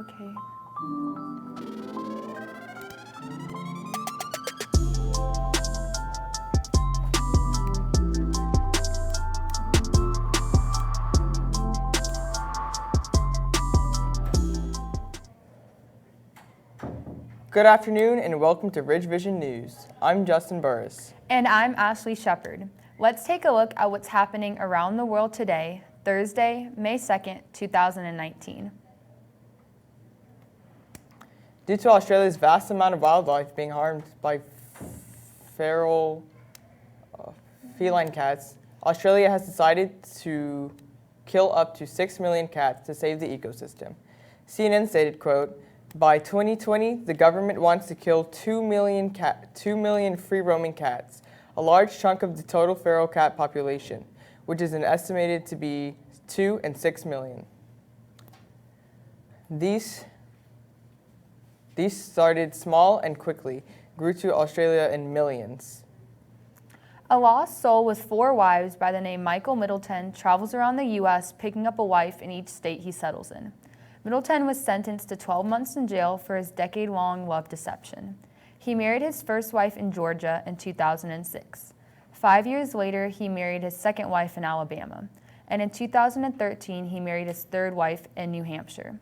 Okay. Good afternoon and welcome to Ridge Vision News. I'm Justin Burris. And I'm Ashley Shepard. Let's take a look at what's happening around the world today, Thursday, May 2nd, 2019. Due to Australia's vast amount of wildlife being harmed by feral feline cats, Australia has decided to kill up to 6 million cats to save the ecosystem. CNN stated, quote, "By 2020, the government wants to kill 2 million free-roaming cats, a large chunk of the total feral cat population, which is estimated to be 2 and 6 million. These started small and quickly grew to Australia in millions. A lost soul with 4 wives by the name Michael Middleton travels around the U.S. picking up a wife in each state he settles in. Middleton was sentenced to 12 months in jail for his decade-long love deception. He married his first wife in Georgia in 2006. 5 years later, he married his second wife in Alabama. And in 2013, he married his third wife in New Hampshire.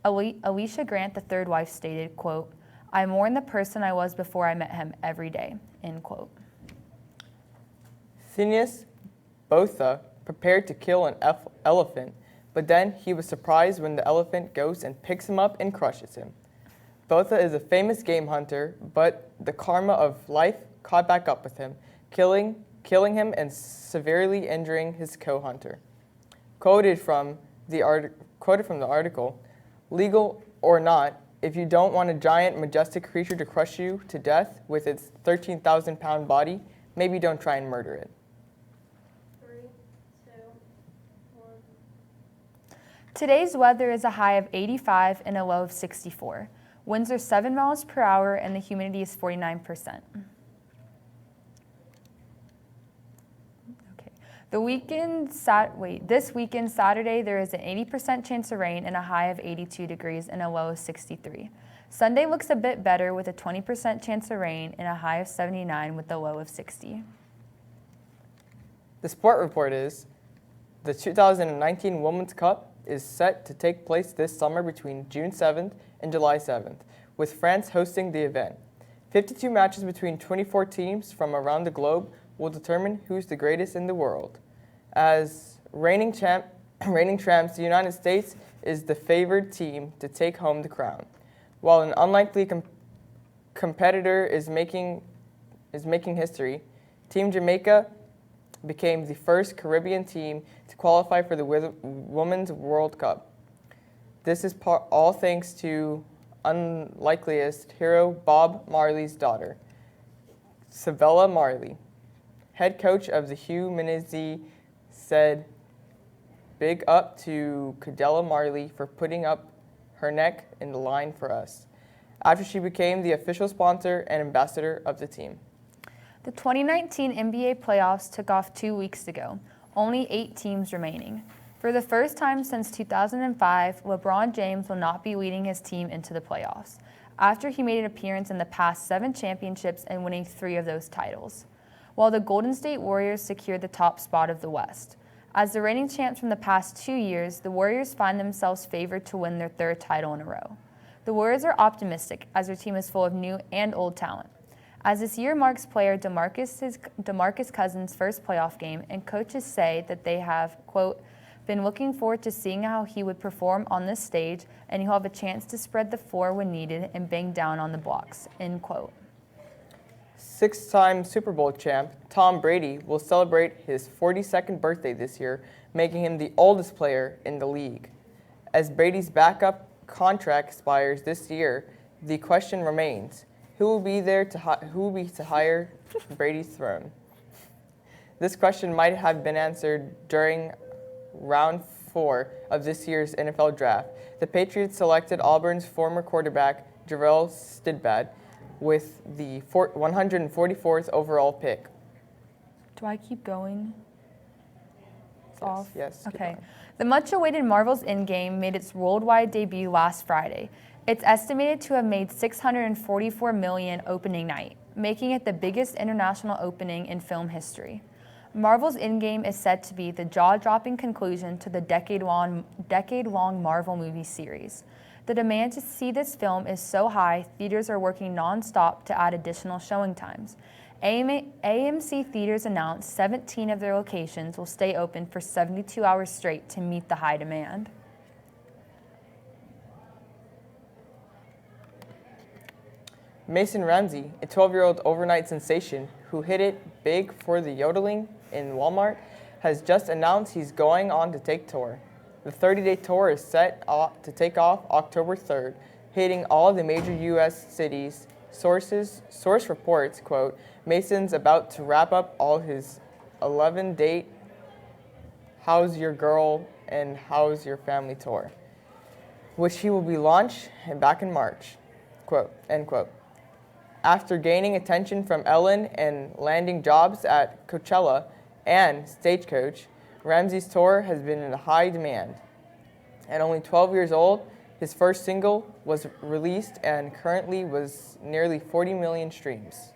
Alicia Grant, the third wife, stated, quote, "I mourn the person I was before I met him every day," end quote. Phineas Botha prepared to kill an elephant, but then he was surprised when the elephant goes and picks him up and crushes him. Botha is a famous game hunter, but the karma of life caught back up with him, killing him and severely injuring his co-hunter. Quoted from the article, "Legal or not, if you don't want a giant, majestic creature to crush you to death with its 13,000-pound body, maybe don't try and murder it." 3, 2, 1. Today's weather is a high of 85 and a low of 64. Winds are 7 miles per hour and the humidity is 49%. Okay. This weekend, Saturday, there is an 80% chance of rain and a high of 82 degrees and a low of 63. Sunday looks a bit better with a 20% chance of rain and a high of 79 with a low of 60. The sport report is the 2019 Women's Cup is set to take place this summer between June 7th and July 7th, with France hosting the event. 52 matches between 24 teams from around the globe will determine who's the greatest in the world. As reigning champs, the United States is the favored team to take home the crown, while an unlikely competitor is making history. Team Jamaica became the first Caribbean team to qualify for the Women's World Cup. This is all thanks to unlikeliest hero Bob Marley's daughter, Savella Marley. Head coach of the Hugh Minnesy said, "Big up to Cadella Marley for putting up her neck in the line for us," after she became the official sponsor and ambassador of the team. The 2019 NBA playoffs took off 2 weeks ago, only 8 teams remaining. For the first time since 2005, LeBron James will not be leading his team into the playoffs, after he made an appearance in the past 7 championships and winning 3 of those titles, while the Golden State Warriors secured the top spot of the West. As the reigning champs from the past 2 years, the Warriors find themselves favored to win their 3rd title in a row. The Warriors are optimistic as their team is full of new and old talent. As this year marks player DeMarcus Cousins' first playoff game, and coaches say that they have, quote, "been looking forward to seeing how he would perform on this stage, and he'll have a chance to spread the floor when needed and bang down on the blocks," end quote. 6-time Super Bowl champ Tom Brady will celebrate his 42nd birthday this year, making him the oldest player in the league. As Brady's backup contract expires this year, the question remains, who will be to hire Brady's throne? This question might have been answered during round 4 of this year's NFL draft. The Patriots selected Auburn's former quarterback Jarrell Stidham with the 144th overall pick. Do I keep going? It's off? Yes. keep Okay. going. The much-awaited Marvel's Endgame made its worldwide debut last Friday. It's estimated to have made $644 million opening night, making it the biggest international opening in film history. Marvel's Endgame is said to be the jaw-dropping conclusion to the decade-long Marvel movie series. The demand to see this film is so high, theaters are working non-stop to add additional showing times. AMC Theaters announced 17 of their locations will stay open for 72 hours straight to meet the high demand. Mason Ramsey, a 12-year-old overnight sensation who hit it big for the yodeling in Walmart, has just announced he's going on to take tour. The 30-day tour is set to take off October 3rd, hitting all the major U.S. cities. Source reports, quote, Mason's about to wrap up all his 11-date How's Your Girl and How's Your Family tour, which he will be launched back in March, quote, end quote. After gaining attention from Ellen and landing jobs at Coachella and Stagecoach, Ramsey's tour has been in high demand. At only 12 years old, his first single was released and currently was nearly 40 million streams.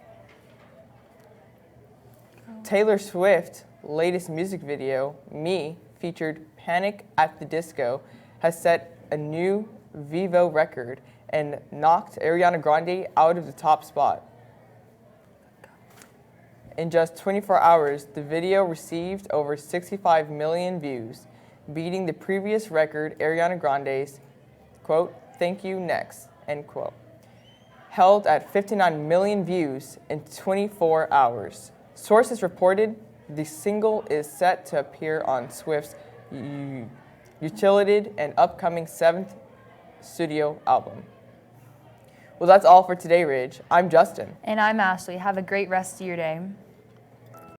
Taylor Swift's latest music video, Me, featured Panic at the Disco, has set a new Vivo record and knocked Ariana Grande out of the top spot. In just 24 hours, the video received over 65 million views, beating the previous record, Ariana Grande's, quote, Thank You Next, end quote, held at 59 million views in 24 hours. Sources reported the single is set to appear on Swift's Utility and upcoming 7th studio album. Well, that's all for today, Ridge. I'm Justin. And I'm Ashley. Have a great rest of your day.